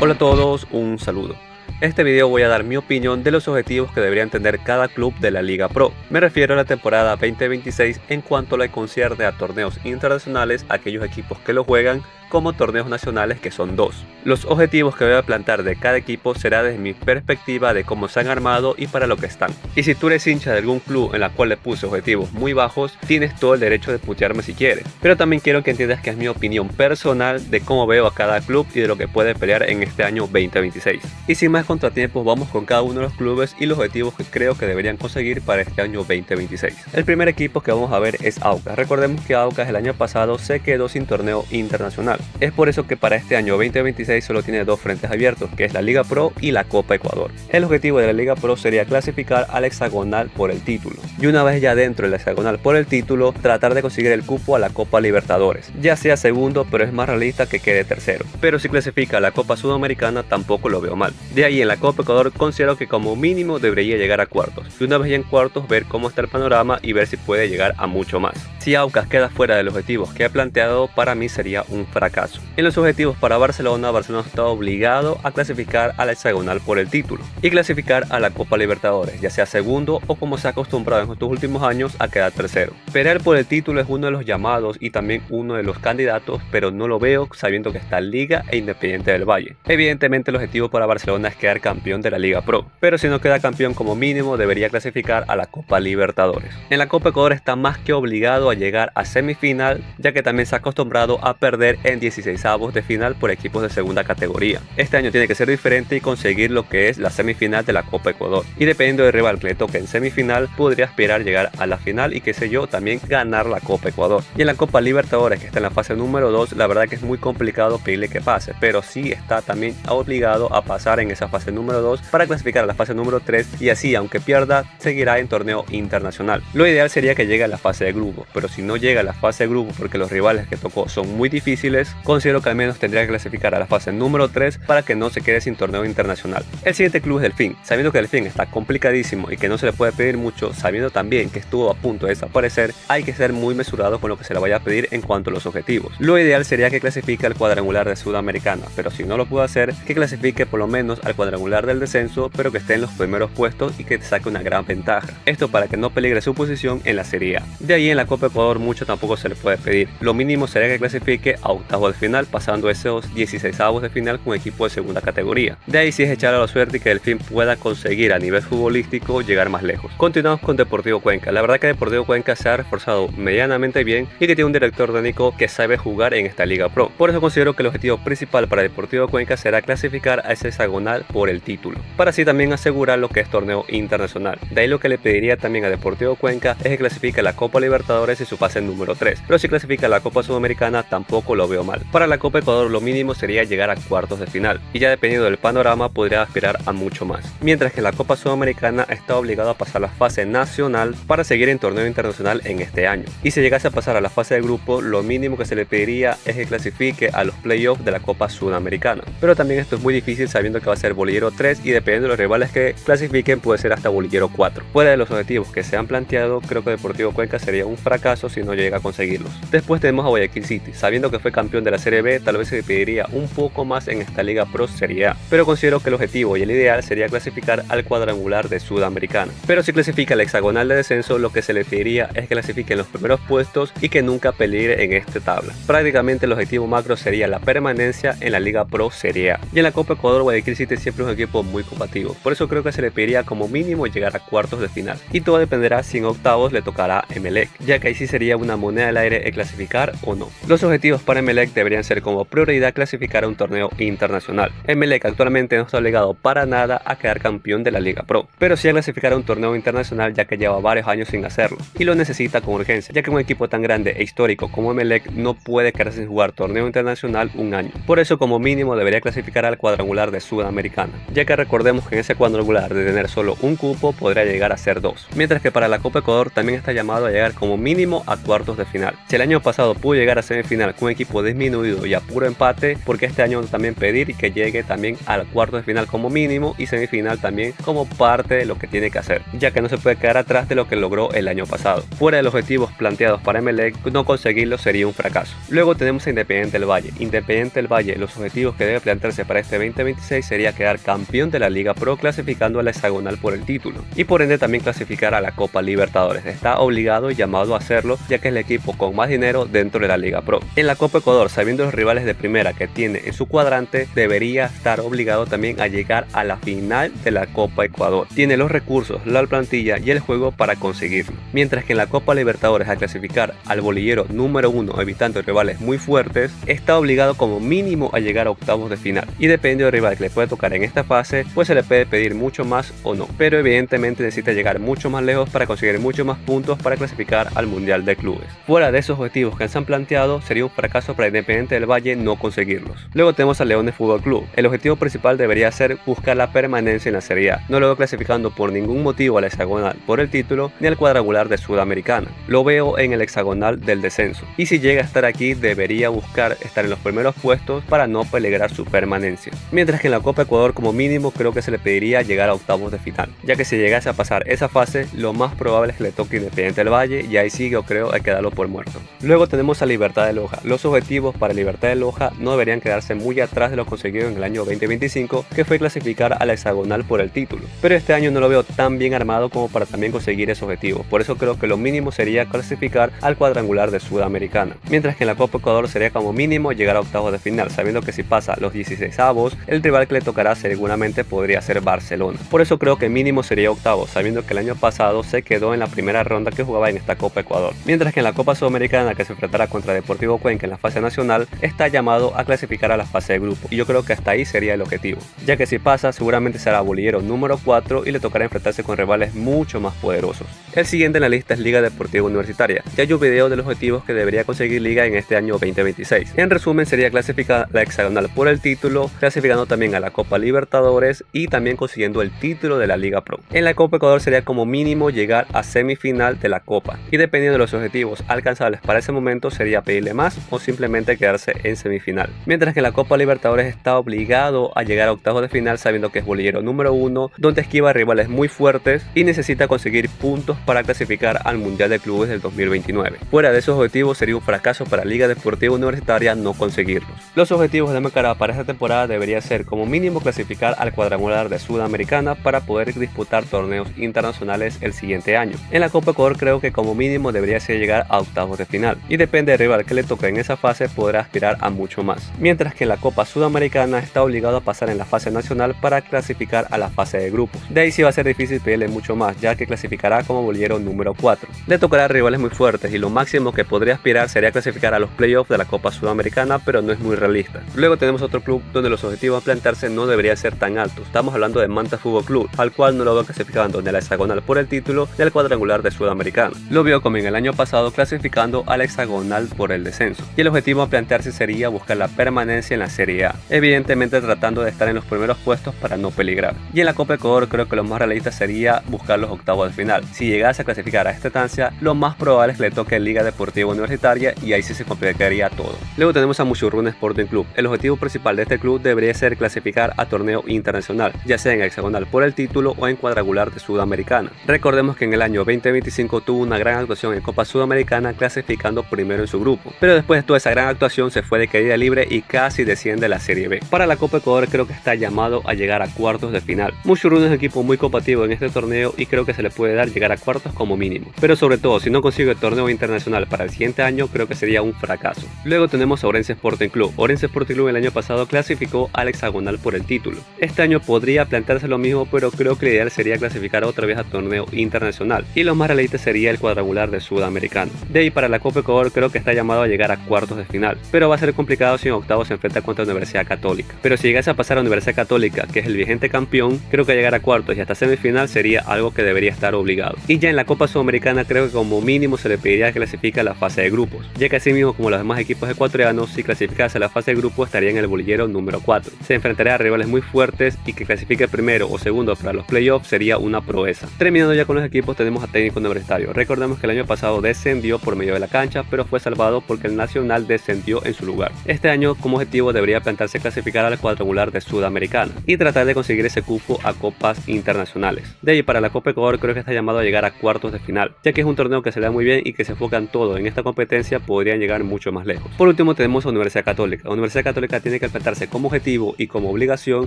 Hola a todos, un saludo. En este video voy a dar mi opinión de los objetivos que deberían tener cada club de la Liga Pro. Me refiero a la temporada 2026 en cuanto le concierne a torneos internacionales, aquellos equipos que lo juegan, como torneos nacionales, que son dos. Los objetivos que voy a plantear de cada equipo será desde mi perspectiva de cómo se han armado y para lo que están. Y si tú eres hincha de algún club en la cual le puse objetivos muy bajos, tienes todo el derecho de putearme si quieres. Pero también quiero que entiendas que es mi opinión personal de cómo veo a cada club y de lo que puede pelear en este año 2026. Y sin más contratiempos, vamos con cada uno de los clubes y los objetivos que creo que deberían conseguir para este año 2026. El primer equipo que vamos a ver es Aucas. Recordemos que Aucas el año pasado se quedó sin torneo internacional. Es por eso que para este año 2026 solo tiene dos frentes abiertos, que es la Liga Pro y la Copa Ecuador. El objetivo de la Liga Pro sería clasificar al hexagonal por el título. Y una vez ya dentro del hexagonal por el título, tratar de conseguir el cupo a la Copa Libertadores. Ya sea segundo, pero es más realista que quede tercero. Pero si clasifica a la Copa Sudamericana, tampoco lo veo mal. De ahí en la Copa Ecuador considero que como mínimo debería llegar a cuartos. Y una vez ya en cuartos, ver cómo está el panorama y ver si puede llegar a mucho más. Si Aucas queda fuera de los objetivos que he planteado, para mí sería un fracaso. En los objetivos para Barcelona está obligado a clasificar a la hexagonal por el título y clasificar a la Copa Libertadores, ya sea segundo o, como se ha acostumbrado en estos últimos años, a quedar tercero. Pelear por el título es uno de los llamados y también uno de los candidatos, pero no lo veo sabiendo que está Liga e Independiente del Valle. Evidentemente el objetivo para Barcelona es quedar campeón de la Liga Pro, pero si no queda campeón, como mínimo debería clasificar a la Copa Libertadores. En la Copa Ecuador está más que obligado a llegar a semifinal, ya que también se ha acostumbrado a perder en 16avos de final por equipos de segunda categoría. Este año tiene que ser diferente y conseguir lo que es la semifinal de la Copa Ecuador, y dependiendo del rival que le toque en semifinal, podría aspirar llegar a la final y, qué sé yo, también ganar la Copa Ecuador. Y en la Copa Libertadores, que está en la fase número 2, la verdad que es muy complicado pedirle que pase, pero sí está también obligado a pasar en esa fase número 2 para clasificar a la fase número 3, y así, aunque pierda, seguirá en torneo internacional. Lo ideal sería que llegue a la fase de grupo, pero si no llega a la fase de grupo porque los rivales que tocó son muy difíciles, considero que al menos tendría que clasificar a la fase número 3 para que no se quede sin torneo internacional. El siguiente club es Delfín. Sabiendo que Delfín está complicadísimo y que no se le puede pedir mucho, sabiendo también que estuvo a punto de desaparecer, hay que ser muy mesurado con lo que se le vaya a pedir en cuanto a los objetivos. Lo ideal sería que clasifique al cuadrangular de Sudamericana, pero si no lo pudo hacer, que clasifique por lo menos al cuadrangular del descenso, pero que esté en los primeros puestos y que te saque una gran ventaja. Esto para que no peligre su posición en la Serie A. De ahí en la Copa Ecuador mucho tampoco se le puede pedir. Lo mínimo sería que clasifique a octavos de final, pasando esos 16avos de final con equipo de segunda categoría. De ahí sí es echar a la suerte y que Delfín pueda conseguir a nivel futbolístico llegar más lejos. Continuamos con Deportivo Cuenca. La verdad que Deportivo Cuenca se ha reforzado medianamente bien y que tiene un director técnico que sabe jugar en esta Liga Pro. Por eso considero que el objetivo principal para Deportivo Cuenca será clasificar a ese hexagonal por el título, para así también asegurar lo que es torneo internacional. De ahí lo que le pediría también a Deportivo Cuenca es que clasifique a la Copa Libertadores y su fase número 3, pero si clasifica a la Copa Sudamericana tampoco lo veo mal. Para la Copa Ecuador lo mínimo sería llegar a cuartos de final, y ya dependiendo del panorama podría aspirar a mucho más. Mientras que la Copa Sudamericana está obligado a pasar la fase nacional para seguir en torneo internacional en este año. Y si llegase a pasar a la fase de grupo, lo mínimo que se le pediría es que clasifique a los playoffs de la Copa Sudamericana. Pero también esto es muy difícil sabiendo que va a ser bolillero 3 y dependiendo de los rivales que clasifiquen puede ser hasta bolillero 4. Fuera de los objetivos que se han planteado, creo que Deportivo Cuenca sería un fracaso si no llega a conseguirlos. Después tenemos a Guayaquil City. Sabiendo que fue campeón de la Serie B, tal vez se le pediría un poco más en esta Liga Pro Serie A, pero considero que el objetivo y el ideal sería clasificar al cuadrangular de Sudamericana. Pero si clasifica al hexagonal de descenso, lo que se le pediría es que clasifique en los primeros puestos y que nunca peligre en esta tabla. Prácticamente el objetivo macro sería la permanencia en la Liga Pro Serie A. Y en la Copa Ecuador, Guayaquil City siempre es un equipo muy combativo, por eso creo que se le pediría como mínimo llegar a cuartos de final, y todo dependerá si en octavos le tocará a Emelec, ya que ahí sí sería una moneda al aire el clasificar o no. Los objetivos para Emelec deberían ser como prioridad clasificar a un torneo internacional. Emelec actualmente no está obligado para nada a quedar campeón de la Liga Pro, pero sí a clasificar a un torneo internacional, ya que lleva varios años sin hacerlo y lo necesita con urgencia, ya que un equipo tan grande e histórico como Emelec no puede quedarse sin jugar torneo internacional un año. Por eso como mínimo debería clasificar al cuadrangular de Sudamericana, ya que recordemos que en ese cuadrangular de tener solo un cupo podría llegar a ser 2, mientras que para la Copa Ecuador también está llamado a llegar como mínimo mínimo a cuartos de final. Si el año pasado pudo llegar a semifinal con un equipo disminuido y a puro empate, porque este año también pedir que llegue también al cuartos de final como mínimo y semifinal también como parte de lo que tiene que hacer, ya que no se puede quedar atrás de lo que logró el año pasado. Fuera de los objetivos planteados para Emelec, no conseguirlo sería un fracaso. Luego tenemos a Independiente del Valle. Independiente del Valle, los objetivos que debe plantearse para este 2026 sería quedar campeón de la Liga Pro, clasificando a la hexagonal por el título y por ende también clasificar a la Copa Libertadores. Está obligado y llamado a hacerlo, ya que es el equipo con más dinero dentro de la Liga Pro. En la Copa Ecuador, sabiendo los rivales de primera que tiene en su cuadrante, debería estar obligado también a llegar a la final de la Copa Ecuador. Tiene los recursos, la plantilla y el juego para conseguirlo. Mientras que en la Copa Libertadores, a clasificar al bolillero número 1, evitando rivales muy fuertes, está obligado como mínimo a llegar a octavos de final. Y depende del rival que le puede tocar en esta fase, pues se le puede pedir mucho más o no. Pero evidentemente necesita llegar mucho más lejos para conseguir muchos más puntos para clasificar al Mundial de Clubes. Fuera de esos objetivos que se han planteado, sería un fracaso para Independiente del Valle no conseguirlos. Luego tenemos al Leones Fútbol Club. El objetivo principal debería ser buscar la permanencia en la Serie A. No lo veo clasificando por ningún motivo a la hexagonal por el título ni al cuadrangular de Sudamericana. Lo veo en el hexagonal del descenso. Y si llega a estar aquí, debería buscar estar en los primeros puestos para no peligrar su permanencia. Mientras que en la Copa Ecuador como mínimo creo que se le pediría llegar a octavos de final, ya que si llegase a pasar esa fase, lo más probable es que le toque Independiente del Valle y ahí sí yo creo hay que darlo por muerto. Luego tenemos a Libertad de Loja. Los objetivos para Libertad de Loja no deberían quedarse muy atrás de lo conseguido en el año 2025, que fue clasificar a la hexagonal por el título. Pero este año no lo veo tan bien armado como para también conseguir ese objetivo. Por eso creo que lo mínimo sería clasificar al cuadrangular de Sudamericana. Mientras que en la Copa Ecuador sería como mínimo llegar a octavos de final, sabiendo que si pasa los 16avos, el rival que le tocará seguramente podría ser Barcelona. Por eso creo que mínimo sería octavos, sabiendo que el año pasado se quedó en la primera ronda que jugaba en esta Copa Ecuador. Mientras que en la Copa Sudamericana, que se enfrentará contra Deportivo Cuenca en la fase nacional, está llamado a clasificar a la fase de grupo, y yo creo que hasta ahí sería el objetivo, ya que si pasa seguramente será bolillero número 4 y le tocará enfrentarse con rivales mucho más poderosos. El siguiente en la lista es Liga Deportiva Universitaria. Ya hay un video de los objetivos que debería conseguir Liga en este año 2026. En resumen, sería clasificar la hexagonal por el título, clasificando también a la Copa Libertadores y también consiguiendo el título de la Liga Pro. En la Copa Ecuador sería como mínimo llegar a semifinal de la Copa, y dependiendo de los objetivos alcanzables para ese momento sería pedirle más o simplemente quedarse en semifinal. Mientras que en la Copa Libertadores está obligado a llegar a octavos de final, sabiendo que es bolillero número 1, donde esquiva rivales muy fuertes y necesita conseguir puntos para clasificar al Mundial de Clubes del 2029. Fuera de esos objetivos sería un fracaso para Liga Deportiva Universitaria no conseguirlos. Los objetivos de Macará para esta temporada debería ser como mínimo clasificar al cuadrangular de Sudamericana para poder disputar torneos internacionales el siguiente año. En la Copa Ecuador creo que como mínimo debería ser llegar a octavos de final, y depende del rival que le toque en esa fase podrá aspirar a mucho más. Mientras que en la Copa Sudamericana está obligado a pasar en la fase nacional para clasificar a la fase de grupos. De ahí sí va a ser difícil pedirle mucho más, ya que clasificará como bolillero número 4. Le tocará rivales muy fuertes y lo máximo que podría aspirar sería clasificar a los playoffs de la Copa Sudamericana, pero no es muy realista. Luego tenemos otro club donde los objetivos a plantearse no deberían ser tan altos. Estamos hablando de Manta Fútbol Club, al cual no lo veo clasificando ni a la hexagonal por el título ni al cuadrangular de Sudamericana. Lo veo como en el año pasado clasificando a la hexagonal por el descenso, y el objetivo a plantearse sería buscar la permanencia en la Serie A, evidentemente tratando de estar en los primeros puestos para no peligrar. Y en la Copa Ecuador creo que lo más realista sería buscar los octavos de final. Si llegase a clasificar a esta estancia, lo más probable es que le toque Liga Deportiva Universitaria y ahí sí se complicaría todo. Luego tenemos a Muchurruna Sporting Club. El objetivo principal de este club debería ser clasificar a torneo internacional, ya sea en hexagonal por el título o en cuadrangular de Sudamericana. Recordemos que en el año 2025 tuvo una gran actuación en Copa Sudamericana, clasificando primero en su grupo, pero después de toda esa gran actuación se fue de caída libre y casi desciende a la Serie B. Para la Copa Ecuador creo que está llamado a llegar a cuartos de final. Muchurruna es un equipo muy combativo en este torneo y creo que se le puede dar llegar a cuartos como mínimo, pero sobre todo si no consigue el torneo internacional para el siguiente año creo que sería un fracaso. Luego tenemos a Orense Sporting Club. Orense Sporting Club el año pasado clasificó al hexagonal por el título. Este año podría plantearse lo mismo, pero creo que lo ideal sería clasificar otra vez a torneo internacional, y lo más realista sería el cuadrangular de Sudamericano. De ahí para la Copa Ecuador creo que está llamado a llegar a cuartos de final, pero va a ser complicado si en octavos se enfrenta contra la Universidad Católica. Pero si llegase a pasar a la Universidad Católica, que es el vigente campeón, creo que llegar a cuartos y hasta semifinal sería algo que debería estar obligado. Y ya en la Copa Sudamericana creo que como mínimo se le pediría que clasifique a la fase de grupos, ya que así mismo como los demás equipos ecuatorianos, si clasificase a la fase de grupo estaría en el bolillero número 4. Se enfrentaría a rivales muy fuertes y que clasifique primero o segundo para los playoffs sería una proeza. Terminando ya con los equipos tenemos a Técnico Universitario. Recordemos que el año pasado descendió por medio de la cancha, pero fue salvado porque el Nacional descendió en su lugar. Este año como objetivo debería plantearse clasificar al cuadrangular de Sudamericana y tratar de conseguir ese cupo a copas internacionales. De ahí para la Copa Ecuador creo que está llamado a llegar a cuartos de final, ya que es un torneo que se le da muy bien y que se enfocan todo en esta competencia, podrían llegar mucho más lejos. Por último tenemos a Universidad Católica. La Universidad Católica tiene que plantearse como objetivo y como obligación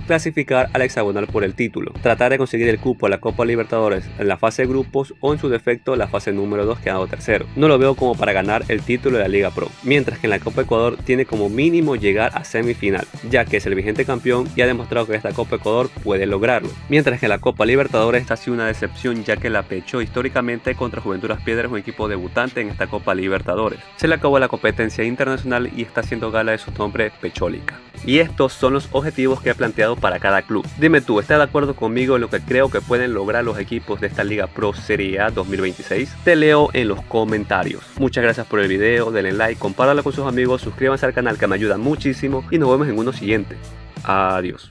clasificar al hexagonal por el título, tratar de conseguir el cupo a la Copa Libertadores en la fase de grupos o en su defecto la fase número 2 quedando tercero. No lo veo como para ganar el título de la Liga Pro, mientras que en la Copa Ecuador tiene como mínimo llegar a semifinal, ya que es el vigente campeón y ha demostrado que esta Copa Ecuador puede lograrlo, mientras que en la Copa Libertadores está sido una decepción, ya que la pechó históricamente contra Juventuras Piedras, un equipo debutante en esta Copa Libertadores. Se le acabó la competencia internacional y está haciendo gala de su nombre Pechólica. Y estos son los objetivos que he planteado para cada club. Dime tú, ¿estás de acuerdo conmigo en lo que creo que pueden lograr los equipos de esta Liga Pro Serie A 2026? Te leo en los comentarios. Muchas gracias por el video, denle like, compártelo con sus amigos, suscríbanse al canal que me ayuda muchísimo y nos vemos en uno siguiente. Adiós.